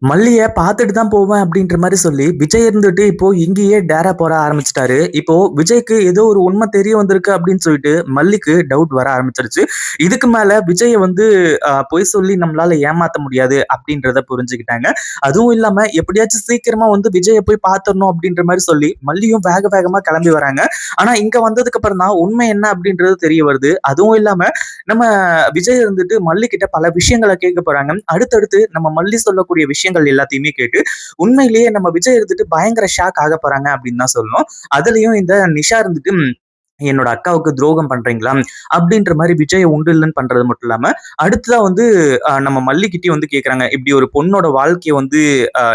மல்லிய பார்த்துட்டு தான் போவேன் அப்படின்ற மாரி சொல்லி, விஜய் இருந்துட்டு இப்போ இங்கேயே டேரா போட ஆரம்பிச்சுட்டாரு. இப்போ விஜய்க்கு ஏதோ ஒரு உண்மை தெரிய வந்திருக்கு அப்படின்னு சொல்லிட்டு, மல்லிக்கு டவுட் வர ஆரம்பிச்சுருச்சு. இதுக்கு மேல விஜய வந்து பொய் சொல்லி நம்மளால ஏமாத்த முடியாது அப்படின்றத புரிஞ்சுக்கிட்டாங்க. அதுவும் இல்லாம எப்படியாச்சும் சீக்கிரமா வந்து விஜய போய் பார்த்துரணும் அப்படின்ற மாரி சொல்லி, மல்லியும் வேக வேகமா கிளம்பி வராங்க. ஆனா இங்க வந்ததுக்கு அப்புறம் தான் உண்மை என்ன அப்படின்றது தெரிய வருது. அதுவும் இல்லாம நம்ம விஜய் இருந்துட்டு மல்லி கிட்ட பல விஷயங்கள கேட்க போறாங்க. அடுத்தடுத்து நம்ம மல்லி சொல்லக்கூடிய விஷயங்கள் எல்லாத்தையுமே கேட்டு, உண்மையிலேயே நம்ம விஜய் இருந்துட்டு பயங்கர ஷாக் ஆக போறாங்க அப்படின்னு தான் சொல்லணும். அதுலயும் இந்த நிஷா இருந்துட்டு என்னோட அக்காவுக்கு துரோகம் பண்றீங்களா? அப்படின்ற மாரி விஜய உண்டு இல்லன்னு பண்றது மட்டும் இல்லாம, அடுத்ததா வந்து நம்ம மல்லிகிட்டயும் வந்து கேட்கறாங்க. இப்படி ஒரு பொண்ணோட வாழ்க்கைய வந்து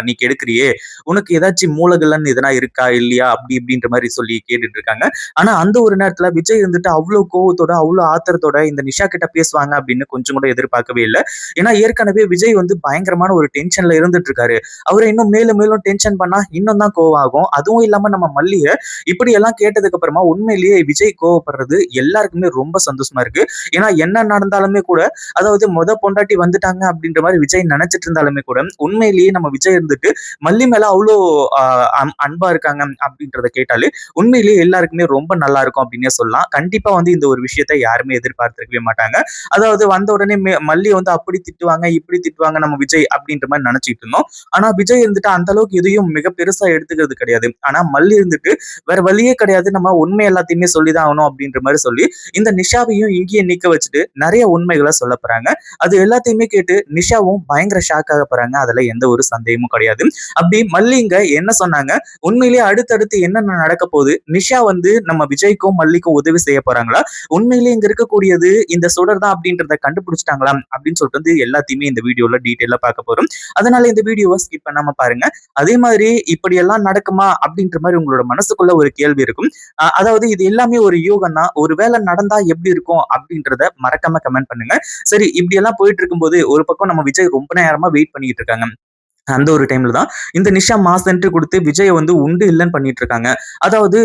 நீ கெடுக்குறியே! உனக்கு ஏதாச்சும் மூலகல்லன்னு எதனா இருக்கா? இல்லையா? அப்படி இப்படின்ற மாரி சொல்லி கேட்டுட்டு இருக்காங்க. ஆனா அந்த ஒரு நேரத்துல விஜய் இருந்துட்டு அவ்ளோ கோவத்தோட, அவ்ளோ ஆத்திரத்தோட இந்த நிஷா கிட்ட பேசுவாங்க அப்படின்னு கொஞ்சம் கூட எதிர்பார்க்கவே இல்ல. ஏன்னா ஏற்கனவே விஜய் வந்து பயங்கரமான ஒரு டென்ஷன்ல இருந்துட்டு இருக்காரு. அவர இன்னும் மேலும் மேலும் டென்ஷன் பண்ணா இன்னும் தான் கோவம் ஆகும். அதுவும் இல்லாம நம்ம மல்லிய இப்படி எல்லாம் கேட்டதுக்கு அப்புறமா உண்மையிலேயே விஜய் கோவப்படுறது எல்லாருக்குமே ரொம்ப சந்தோஷமா இருக்கு. ஏன்னா என்ன நடந்தாலுமே கூட அதாவது பொண்டாட்டி வந்துட்டாங்க அப்படின்ற மாரி விஜய் நினைச்சிட்டு இருந்தாலுமே கூட உண்மையிலேயே நம்ம விஜய் இருந்துட்டு மல்லி மேல அவ்வளோ அன்பா இருக்காங்க அப்படின்றத கேட்டாலே உண்மையிலேயே எல்லாருக்குமே ரொம்ப நல்லா இருக்கும் அப்படின்னே சொல்லலாம். கண்டிப்பா வந்து இந்த ஒரு விஷயத்த யாருமே எதிர்பார்த்திருக்கவே மாட்டாங்க. அதாவது வந்த உடனே மல்லி வந்து அப்படி திட்டுவாங்க, இப்படி திட்டுவாங்க நம்ம விஜய் அப்படின்ற மாரி நினைச்சிட்டு இருந்தோம். ஆனா விஜய் இருந்துட்டு அந்த அளவுக்கு எதையும் மிக பெருசா எடுத்துக்கிறது கிடையாது. ஆனா மல்லி இருந்துட்டு வேற வழியே கிடையாது. நம்ம உண்மை எல்லாத்தையுமே சொல்லிதான் ஆகணும் அப்படின்ற மாரி சொல்லி, இந்த நிஷாவையும் இங்கேயே நிக்க வச்சுட்டு நெறைய உண்மைகள சொல்லப் போறாங்க. அது எல்லாத்தையுமே கேட்டு நிஷாவும் பயங்கர ஷாக் ஆக போறாங்க. அதுல எந்த ஒரு சந்தேகமும் கிடையாது. அப்படி மல்லி இங்க என்ன சொன்னாங்க? உண்மையிலேயே அடுத்தடுத்து என்னென்ன நடக்க போகுது? நிஷா வந்து நம்ம விஜய்க்கும், மல்லிக்கும் உதவி செய்ய போறாங்களா? உண்மையிலேயே இங்க இருக்கக்கூடியது இந்த சுடர் தான் அப்படின்றத கண்டுபிடிச்சுட்டாங்களா? அப்படின்னு சொல்லிட்டு வந்து எல்லாத்தையுமே இந்த வீடியோல டீட்டெயிலா பார்க்க போறோம். அதனால இந்த வீடியோவ ஸ்கிப் பண்ணாம பாருங்க. அதே மாதிரி இப்படியெல்லாம் நடக்குமா? அப்படின்ற மாரி உங்களோட மனசுக்குள்ள ஒரு கேள்வி இருக்கும். அதாவது இது எல்லாமே ஒரு யூகம் தான். ஒரு வேளை நடந்தா எப்படி இருக்கும்? அப்படின்றத மறக்காம கமெண்ட் பண்ணுங்க. சரி இப்படியெல்லாம் போயிட்டு இருக்கும்போது, ஒரு பக்கம் நம்ம விஜய் ரொம்ப நேரமா வெயிட் பண்ணிட்டு இருக்காங்க. அந்த ஒரு டைம்ல தான் இந்த நிஷா மாஸ் என்ட்ரி குடுத்து விஜய வந்து உண்டு இல்லன்னு பண்ணிட்டு இருக்காங்க. அதாவது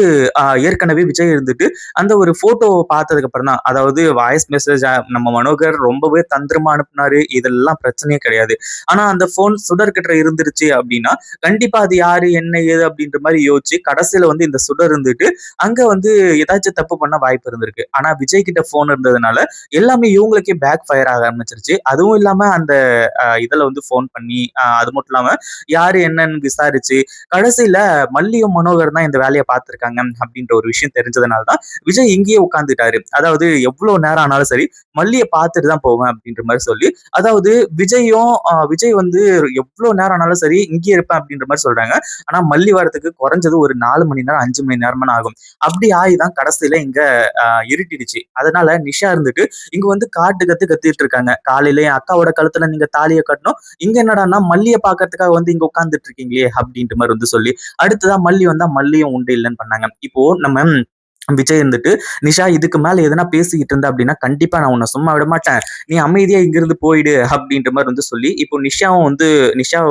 ஏற்கனவே விஜய் இருந்துட்டு அந்த ஒரு ஃபோட்டோ பார்த்ததுக்கு அப்புறம் தான் அதாவது வாய்ஸ் மெசேஜ் நம்ம மனோகர் ரொம்பவே தந்திரமா அனுப்புனாரு. இதெல்லாம் பிரச்சனையே கிடையாது. ஆனா அந்த ஃபோன் சுடர் கிட்ட இருந்துருச்சு அப்டின்னா, கண்டிப்பா அது யாரு, என்ன, ஏது அப்டின்ற மாரி யோசிச்சு கடைசில வந்து இந்த சுடர் இருந்துட்டு அங்க வந்து ஏதாச்சும் தப்பு பண்ண வாய்ப்பு இருந்திருக்கு. ஆனா விஜய் கிட்ட ஃபோன் இருந்ததுனால எல்லாமே இவங்களுக்கே பேக் ஃபயர் ஆக ஆரம்பிச்சுருச்சு. அதுவும் இல்லாம அந்த இதுல வந்து ஃபோன் பண்ணி அது மட்டும் இல்லாம யாரு என்னன்னு விசாரிச்சு கடைசியில மல்லியும் மனோகர் தான் இந்த வேலையை பார்த்திருக்காங்க அப்படின்ற ஒரு விஷயம் தெரிஞ்சதுனால தான் விஜய் இங்கேயே உட்கார்ந்துட்டாரு. அதாவது எவ்வளவு நேரம் ஆனாலும் சரி மல்லியை பார்த்துட்டு தான் போவேன் அப்படின்ற மாதிரி சொல்லி அதாவது விஜய் வந்து எவ்வளவு நேரம் ஆனாலும் சரி இங்கேயே இருப்பேன் அப்படின்ற மாதிரி சொல்றாங்க. ஆனா மல்லி வரதுக்கு குறைஞ்சது ஒரு 4 மணி நேரம் 5 மணி நேரமான ஆகும். அப்படி ஆகிதான் கடைசியில இங்க இருட்டிடுச்சு. அதனால நிஷா இருந்துட்டு இங்க வந்து காட்டு கத்து கத்திட்டு இருக்காங்க. காலையில என் அக்காவோட கழுத்துல நீங்க தாலிய கட்டணும். இங்க என்னடான்னா மல்லிய பாக்கறதுக்காக வந்து இங்க உட்கார்ந்துட்டு இருக்கீங்களே அப்படின்ற மாதிரி வந்து சொல்லி அடுத்ததா மல்லி வந்தா மல்லியும் உண்டு இல்லைன்னு பண்ணாங்க. இப்போ நம்ம விஜய் இருந்துட்டு நிஷா இதுக்கு மேல எதனா பேசிக்கிட்டு இருந்த அப்படின்னா கண்டிப்பா நான் உன்னை சும்மா விட மாட்டேன். நீ அமைதியா இங்கிருந்து போயிடு அப்படின்ற மாதிரி வந்து சொல்லி இப்போ நிஷாவை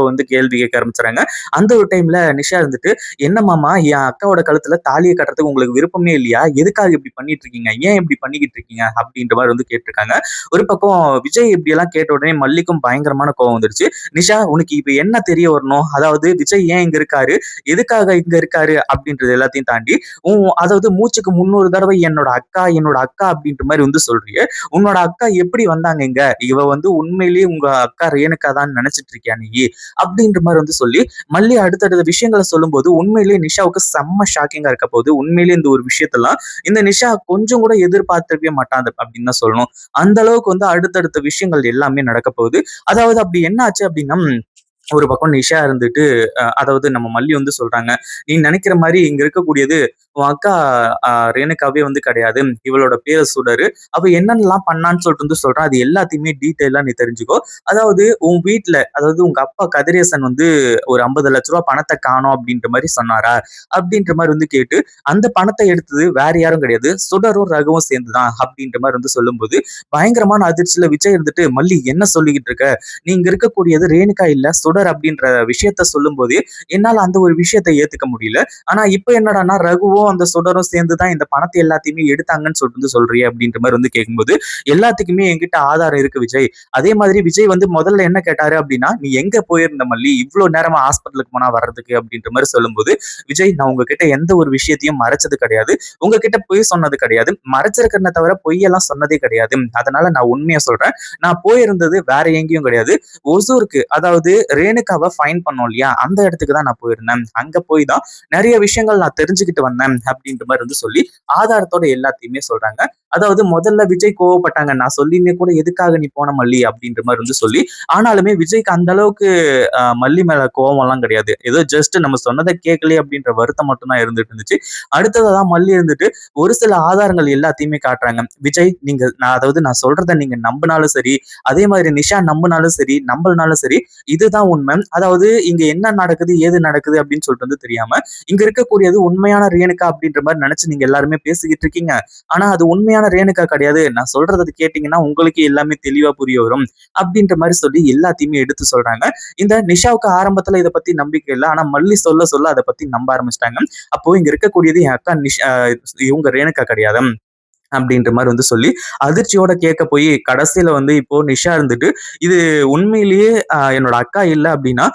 வந்து கேள்வி கேட்க ஆரம்பிச்சுறாங்க. அந்த ஒரு டைம்ல நிஷா இருந்துட்டு என்ன மாமா என் அக்காவோட கழுத்துல தாலியை கட்டுறதுக்கு உங்களுக்கு விருப்பமே இல்லையா? எதுக்காக இப்படி பண்ணிட்டு இருக்கீங்க? ஏன் இப்படி பண்ணிக்கிட்டு இருக்கீங்க? அப்படின்ற மாதிரி வந்து கேட்டிருக்காங்க. ஒரு பக்கம் விஜய் இப்படி எல்லாம் கேட்ட உடனே மல்லிக்கும் பயங்கரமான கோவம் வந்துருச்சு. நிஷா உனக்கு இப்ப என்ன தெரிய வரணும்? அதாவது விஜய் ஏன் இங்க இருக்காரு? எதுக்காக இங்க இருக்காரு? அப்படின்றது எல்லாத்தையும் தாண்டி அதாவது மூச்சுக்கு 300 தடவை என்னோட அக்கா அப்படின்ற மாதிரி வந்து சொல்றியே. உன்னோட அக்கா எப்படி வந்தாங்க இங்க? இவ வந்து உண்மையிலேயே உங்க அக்கா ரேணுகா தான் நினைச்சிட்டு இருக்கியா நீ? அப்படின்ற மாதிரி வந்து சொல்லி மல்லி அடுத்தடுத்த விஷயங்களை சொல்லும்போது உண்மையிலேயே நிஷாவுக்கு செம்ம ஷாக்கிங்கா இருக்க போகுது. உண்மையிலேயே இந்த ஒரு விஷயத்தெல்லாம் இந்த நிஷா கொஞ்சம் கூட எதிர்பார்த்திருக்கவே மாட்டாங்க அப்படின்னு தான் சொல்லணும். அந்த அளவுக்கு வந்து அடுத்தடுத்த விஷயங்கள் எல்லாமே நடக்க போகுது. அதாவது அப்படி என்ன ஆச்சு அப்படின்னா ஒரு பக்கம் நிஷா இருந்துட்டு அதாவது நம்ம மல்லி வந்து சொல்றாங்க, நீ நினைக்கிற மாதிரி இங்க இருக்கக்கூடியது உன் அக்கா ரேணுகாவே வந்து கிடையாது. இவளோட பேரு சுடரு. அவ என்னென்னலாம் பண்ணான்னு சொல்லிட்டு வந்து சொல்றான். அது எல்லாத்தையுமே டீட்டெயிலா நீ தெரிஞ்சுக்கோ. அதாவது உன் வீட்ல அதாவது உங்க அப்பா கதிரேசன் வந்து ஒரு 50 லட்ச ரூபாய் பணத்தை காணோம் அப்படின்ற மாதிரி சொன்னாரா? அப்படின்ற மாதிரி வந்து கேட்டு அந்த பணத்தை எடுத்தது வேற யாரும் கிடையாது. சுடரும் ரகுவும் சேர்ந்துதான் அப்படின்ற மாதிரி வந்து சொல்லும்போது பயங்கரமான அதிர்ச்சியில விஜய் இருந்துட்டு மல்லி என்ன சொல்லிக்கிட்டு இருக்க? நீ இங்க இருக்கக்கூடியது ரேணுகா இல்ல சுடர் சுடர் அப்படின்ற விஷயத்த சொல்லும்போது என்னால அந்த ஒரு விஷயத்த ஏத்துக்க முடியல. ஆனா இப்ப என்னடான்னா ரகுவும் அந்த சுடரும் சேர்ந்து தான் இந்த பணத்தை எல்லாத்தையுமே எடுத்தாங்கன்னு சொல்லிட்டு சொல்றியே அப்படின்ற மாதிரி கேட்கும்போது எல்லாத்துக்குமே என்கிட்ட ஆதாரம் இருக்கு விஜய். அதே மாதிரி விஜய் முதல்ல என்ன கேட்டாரு அப்படின்னா, நீ எங்க போயிருந்த மல்லி? இவ்வளவு நேரமா ஹாஸ்பிட்டலுக்கு போனா வர்றதுக்கு அப்படின்ற மாதிரி சொல்லும்போது, விஜய் நான் உங்ககிட்ட எந்த ஒரு விஷயத்தையும் மறைச்சது கிடையாது. உங்ககிட்ட பொய் சொன்னது கிடையாது. மறைச்சிருக்கிறத தவிர பொய்யெல்லாம் சொன்னதே கிடையாது. அதனால நான் உண்மையா சொல்றேன். நான் போயிருந்தது வேற எங்கேயும் கிடையாது. ஒசூருக்கு, அதாவது ரேணுகாவ ஃபைன் பண்ணோம் இல்லையா? அந்த இடத்துக்கு தான் நான் போயிருந்தேன். அங்க போய் தான் நிறைய விஷயங்கள் நான் தெரிஞ்சுக்கிட்டு வந்தேன் அப்படின்ற மாதிரி சொல்லி ஆதாரத்தோட எல்லாத்தையுமே சொல்றாங்க. அதாவது முதல்ல விஜய் கோவப்பட்டாங்க. நான் சொல்லியுமே கூட எதுக்காக நீ போன மல்லி அப்படின்ற மாதிரி சொல்லி, ஆனாலுமே விஜய்க்கு அந்த அளவுக்கு மல்லி மேல கோவம் எல்லாம் கிடையாது. ஏதோ ஜஸ்ட் நம்ம சொன்னதை கேட்கலையே அப்படின்ற வருத்தம் மட்டும் தான் இருந்துட்டு இருந்துச்சு. அடுத்ததான் மல்லி இருந்துட்டு ஒரு சில ஆதாரங்கள் எல்லாத்தையுமே காட்டுறாங்க. விஜய் நான் சொல்றத நீங்க நம்பினாலும் சரி, அதே மாதிரி நிஷா நம்பினாலும் சரி, நம்பலனாலும் சரி, இதுதான் உண்மை. அதாவது இங்க என்ன நடக்குது, ஏது நடக்குது அப்படின்னு சொல்லிட்டு தெரியாம, இங்க இருக்கக்கூடியது உண்மையான ரேணுகா அப்படின்ற மாதிரி நினைச்சு நீங்க எல்லாருமே பேசிக்கிட்டு இருக்கீங்க. ஆனா அது உண்மையான ரேணுகா கிடையாது. நான் சொல்றத கேட்டீங்கன்னா உங்களுக்கு எல்லாமே தெளிவா புரிய வரும். அப்படின்ற மாதிரி சொல்லி எல்லாத்தையுமே எடுத்து சொல்றாங்க. இந்த நிஷாவுக்கு ஆரம்பத்துல இத பத்தி நம்பிக்கை இல்ல. ஆனா மல்லி சொல்ல சொல்ல அத பத்தி நம்ப ஆரம்பிச்சுட்டாங்க. அப்போ இங்க இருக்கக்கூடியது என் அக்கா இவங்க ரேணுகா கிடையாது அப்படின்ற மாதிரி சொல்லி அதிர்ச்சியோட கேட்க போய் கடைசியில இப்போ நிஷா இருந்துட்டு இது உண்மையிலேயே என்னோட அக்கா இல்ல அப்படின்னா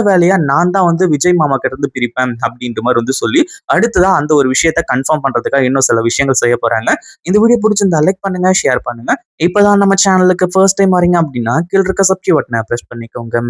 வேலையா நான் தான் விஜய் மாமா கிட்ட இருந்து பிரிப்பேன் அப்படின்ற மாதிரி சொல்லி அடுத்துதான் அந்த ஒரு விஷயத்த கன்ஃபார்ம் பண்றதுக்காக இன்னும் சில விஷயங்கள் செய்ய போறாங்க. இந்த வீடியோ பிடிச்சிருந்தா லைக் பண்ணுங்க, ஷேர் பண்ணுங்க. இப்பதான் நம்ம சேனலுக்கு ஃபர்ஸ்ட் டைம் வரீங்க அப்படின்னா கீழ இருக்க சப்ஸ்கிரைப் பட்டனை பிரஸ் பண்ணிக்கோங்க.